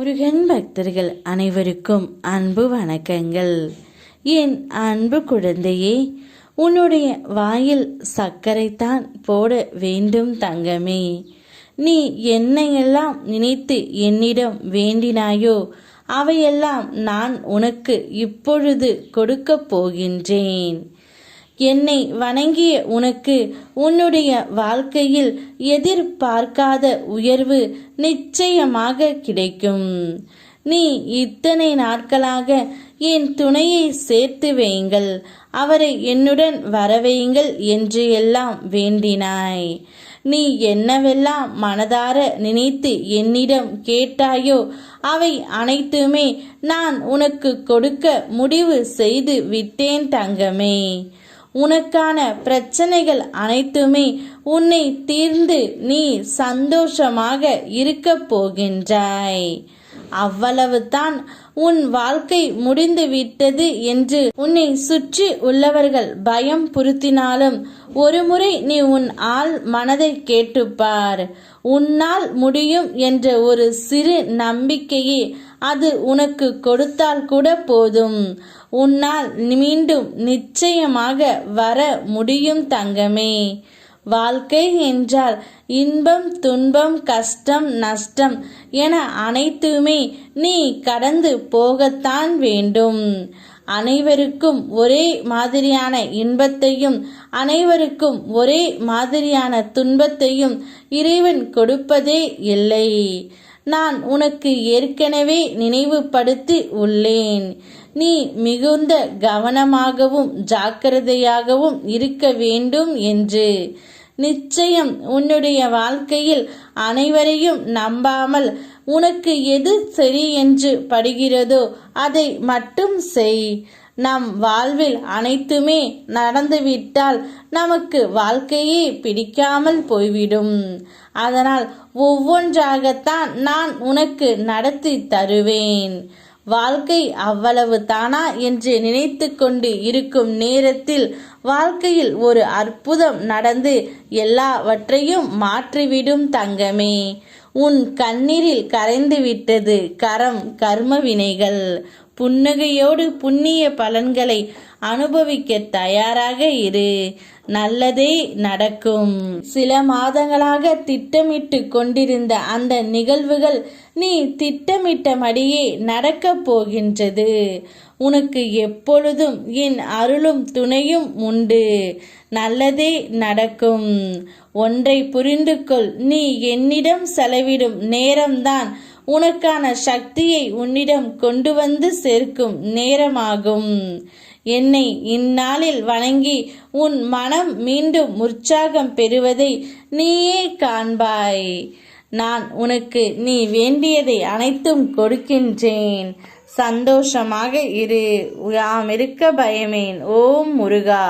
முருகன் பக்தர்கள் அனைவருக்கும் அன்பு வணக்கங்கள். என் அன்பு குழந்தையே, உன்னுடைய வாயில் சர்க்கரைத்தான் போட வேண்டும் தங்கமே. நீ என்னையெல்லாம் நினைத்து என்னிடம் வேண்டினாயோ அவையெல்லாம் நான் உனக்கு இப்பொழுது கொடுக்கப் போகின்றேன். என்னை வணங்கிய உனக்கு உன்னுடைய வாழ்க்கையில் எதிர்பார்க்காத உயர்வு நிச்சயமாக கிடைக்கும். நீ இத்தனை நாட்களாக என் துணையை சேர்த்து வையுங்கள், அவரை என்னுடன் வரவையுங்கள் என்று எல்லாம் வேண்டினாய். நீ என்னவெல்லாம் மனதார நினைத்து என்னிடம் கேட்டாயோ அவை அனைத்துமே நான் உனக்கு கொடுக்க முடிவு செய்து விட்டேன் தங்கமே. உனக்கான பிரச்சனைகள் அனைத்துமே உன்னை தீர்ந்து நீ சந்தோஷமாக இருக்க போகின்றாய். அவ்வளவுதான், உன் வாழ்க்கை முடிந்து விட்டது என்று உன்னை சுற்றி உள்ளவர்கள் பயம் புறுத்தினாலும் ஒருமுறை நீ உன் ஆள் மனதை கேட்டுப்பார். உன்னால் முடியும் என்ற ஒரு சிறு நம்பிக்கையே அது உனக்கு கொடுத்தால் கூட போதும். உன்னால் மீண்டும் நிச்சயமாக வர முடியும் தங்கமே. வாழ்க்கை என்றால் இன்பம், துன்பம், கஷ்டம், நஷ்டம் என அனைத்துமே நீ கடந்து போகத்தான் வேண்டும். அனைவருக்கும் ஒரே மாதிரியான இன்பத்தையும் அனைவருக்கும் ஒரே மாதிரியான துன்பத்தையும் இறைவன் கொடுப்பதே இல்லை. நான் உனக்கு ஏற்கனவே நினைவுபடுத்தி உள்ளேன். நீ மிகுந்த கவனமாகவும் ஜாக்கிரதையாகவும் இருக்க வேண்டும் என்று. நிச்சயம் உன்னுடைய வாழ்க்கையில் அனைவரையும் நம்பாமல் உனக்கு எது சரி என்று படுகிறதோ அதை மட்டும் செய். நம் வாழ்வில் அனைத்துமே நடந்துவிட்டால் நமக்கு வாழ்க்கையே பிடிக்காமல் போய்விடும். அதனால் ஒவ்வொன்றாகத்தான் நான் உனக்கு நடத்தி தருவேன். வாழ்க்கை அவ்வளவு தானா என்று நினைத்து கொண்டு இருக்கும் நேரத்தில் வாழ்க்கையில் ஒரு அற்புதம் நடந்து எல்லாவற்றையும் மாற்றிவிடும் தங்கமே. உன் கண்ணீரில் கரைந்து விட்டது கர்ம வினைகள். புன்னகையோடு புண்ணிய பலன்களை அனுபவிக்க தயாராக இரு. நல்லதே நடக்கும். சில மாதங்களாக திட்டமிட்டு கொண்டிருந்த அந்த நிகழ்வுகள் நீ திட்டமிட்டபடியே நடக்கப் போகின்றது. உனக்கு எப்பொழுதும் என் அருளும் துணையும் உண்டு. நல்லதே நடக்கும். ஒன்றை புரிந்து கொள், நீ என்னிடம் செலவிடும் நேரம்தான் உனக்கான சக்தியை உன்னிடம் கொண்டு வந்து சேர்க்கும் நேரமாகும். என்னை இந்நாளில் வணங்கி உன் மனம் மீண்டும் உற்சாகம் பெறுவதை நீயே காண்பாய். நான் உனக்கு நீ வேண்டியதை அனைத்தும் கொடுக்கின்றேன். சந்தோஷமாக இரு. யாம் இருக்க பயமேன். ஓம் முருகா.